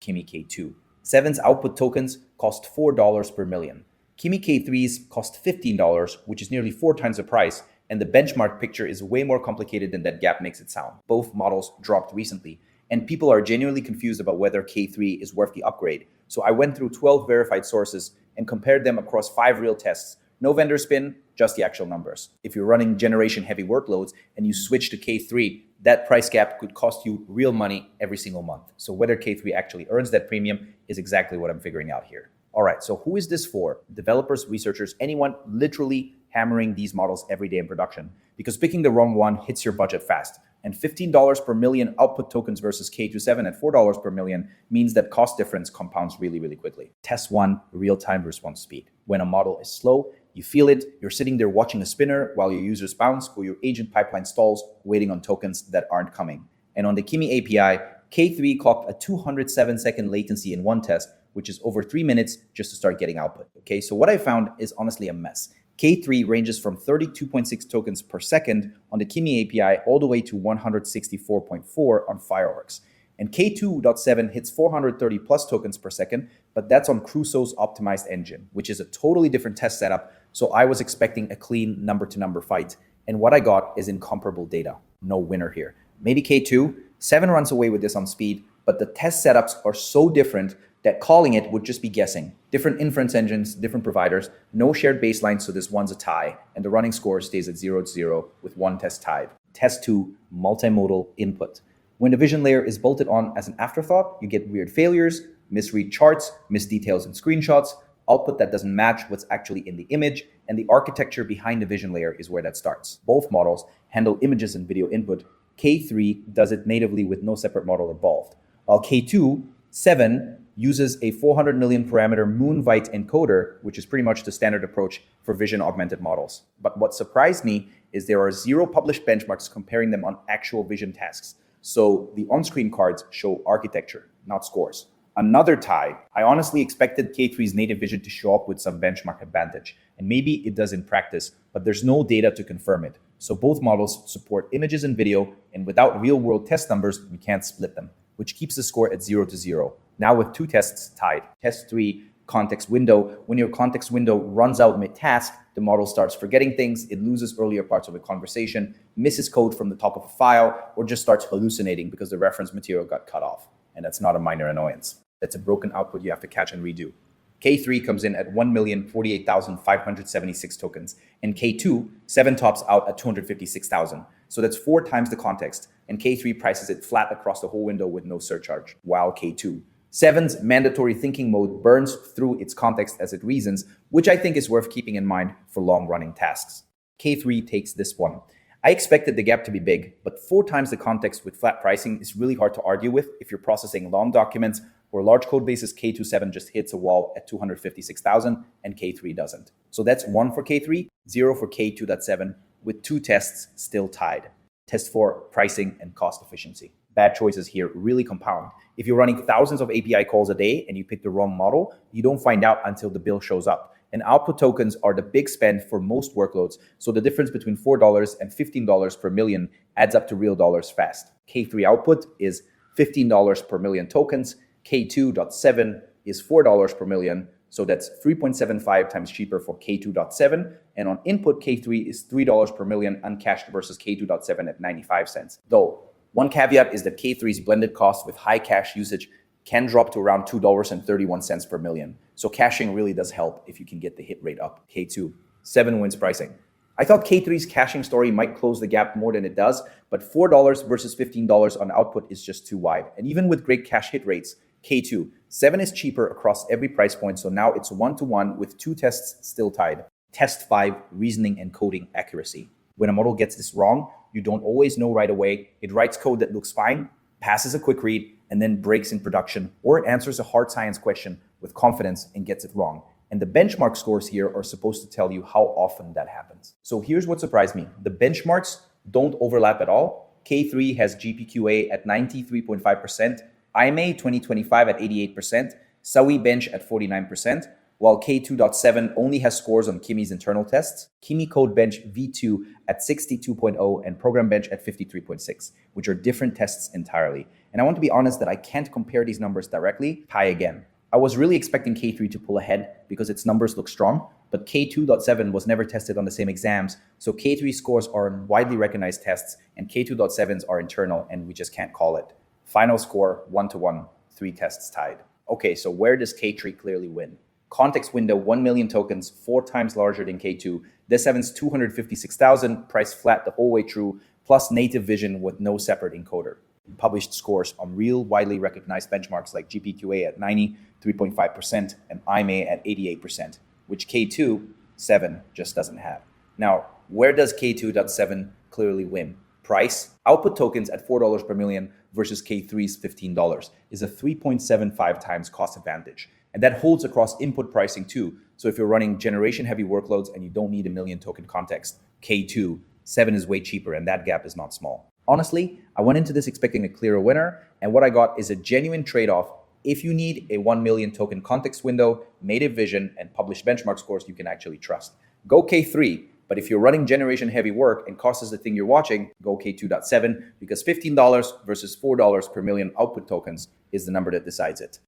Kimi K2. 7's output tokens cost $4 per million. Kimi K3's cost $15, which is nearly 4 times the price, and the benchmark picture is way more complicated than that gap makes it sound. Both models dropped recently, and people are genuinely confused about whether K3 is worth the upgrade. So I went through 12 verified sources and compared them across 5 real tests. No vendor spin, just the actual numbers. If you're running generation-heavy workloads and you switch to K3, that price gap could cost you real money every single month. So whether K3 actually earns that premium is exactly what I'm figuring out here. All right, so who is this for? Developers, researchers, anyone literally hammering these models every day in production, because picking the wrong one hits your budget fast. And $15 per million output tokens versus K2.7 at $4 per million means that cost difference compounds really, really quickly. Test 1, real-time response speed. When a model is slow, you feel it. You're sitting there watching a spinner while your users bounce or your agent pipeline stalls, waiting on tokens that aren't coming. And on the Kimi API, K3 clocked a 207-second latency in one test, which is over 3 minutes just to start getting output. Okay, so what I found is honestly a mess. K3 ranges from 32.6 tokens per second on the Kimi API all the way to 164.4 on Fireworks. And K2.7 hits 430 plus tokens per second, but that's on Crusoe's optimized engine, which is a totally different test setup. So I was expecting a clean number-to-number fight. And what I got is incomparable data. No winner here. Maybe K2, 7 runs away with this on speed, but the test setups are so different that calling it would just be guessing. Different inference engines, different providers, no shared baseline, so this one's a tie, and the running score stays at 0-0 with one test tied. Test 2, multimodal input. When the vision layer is bolted on as an afterthought, you get weird failures, misread charts, missed details in screenshots, output that doesn't match what's actually in the image, and the architecture behind the vision layer is where that starts. Both models handle images and video input. K3 does it natively with no separate model involved, while K2.7 uses a 400 million parameter Moonvite encoder, which is pretty much the standard approach for vision augmented models. But what surprised me is there are 0 published benchmarks comparing them on actual vision tasks. So the on-screen cards show architecture, not scores. Another tie. I honestly expected K3's native vision to show up with some benchmark advantage, and maybe it does in practice, but there's no data to confirm it. So both models support images and video, and without real-world test numbers, we can't split them, which keeps the score at 0-0. Now with 2 tests tied. Test 3, context window. When your context window runs out mid-task, the model starts forgetting things, it loses earlier parts of a conversation, misses code from the top of a file, or just starts hallucinating because the reference material got cut off. And that's not a minor annoyance. That's a broken output you have to catch and redo. K3 comes in at 1,048,576 tokens, and K2.7 tops out at 256,000. So that's 4 times the context, and K3 prices it flat across the whole window with no surcharge, while K2.7's mandatory thinking mode burns through its context as it reasons, which I think is worth keeping in mind for long-running tasks. K3 takes this one. I expected the gap to be big, but 4 times the context with flat pricing is really hard to argue with if you're processing long documents or large code bases. K2.7 just hits a wall at 256,000 and K3 doesn't. So that's 1 for K3, 0 for K2.7, with 2 tests still tied. Test 4, pricing and cost efficiency. Bad choices here really compound. If you're running thousands of API calls a day and you pick the wrong model, you don't find out until the bill shows up. And output tokens are the big spend for most workloads, so the difference between $4 and $15 per million adds up to real dollars fast. K3 output is $15 per million tokens, K2.7 is $4 per million, so that's 3.75 times cheaper for K2.7, and on input, K3 is $3 per million uncached versus K2.7 at 95 cents. Though, one caveat is that K3's blended cost with high cache usage can drop to around $2.31 per million. So caching really does help if you can get the hit rate up. K2.7 wins pricing. I thought K3's caching story might close the gap more than it does, but $4 versus $15 on output is just too wide. And even with great cache hit rates, K2.7 is cheaper across every price point, so now it's 1-to-1 with 2 tests still tied. Test 5, reasoning and coding accuracy. When a model gets this wrong, you don't always know right away. It writes code that looks fine, passes a quick read, and then breaks in production, or it answers a hard science question with confidence and gets it wrong. And the benchmark scores here are supposed to tell you how often that happens. So here's what surprised me. The benchmarks don't overlap at all. K3 has GPQA at 93.5%, IMA 2025 at 88%, SAWI bench at 49%, while K2.7 only has scores on Kimi's internal tests, Kimi Code Bench V2 at 62.0 and Program Bench at 53.6, which are different tests entirely. And I want to be honest that I can't compare these numbers directly. Pi again. I was really expecting K3 to pull ahead because its numbers look strong, but K2.7 was never tested on the same exams, so K3 scores are on widely recognized tests, and K2.7s are internal, and we just can't call it. Final score, 1-1, 3 tests tied. Okay, so where does K3 clearly win? Context window, 1 million tokens, 4 times larger than K2. This 7's 256,000, priced flat the whole way through, plus native vision with no separate encoder. Published scores on real, widely recognized benchmarks like GPQA at 93.5% and IMA at 88%, which K2.7 just doesn't have. Now, where does K2.7 clearly win? Price, output tokens at $4 per million versus K3's $15 is a 3.75 times cost advantage. And that holds across input pricing too. So if you're running generation heavy workloads and you don't need a million token context, K2.7 is way cheaper, and that gap is not small. Honestly, I went into this expecting a clearer winner, and what I got is a genuine trade-off. If you need a 1 million token context window, native vision, and published benchmark scores you can actually trust, go K3. But if you're running generation heavy work and cost is the thing you're watching, go K2.7, because $15 versus $4 per million output tokens is the number that decides it.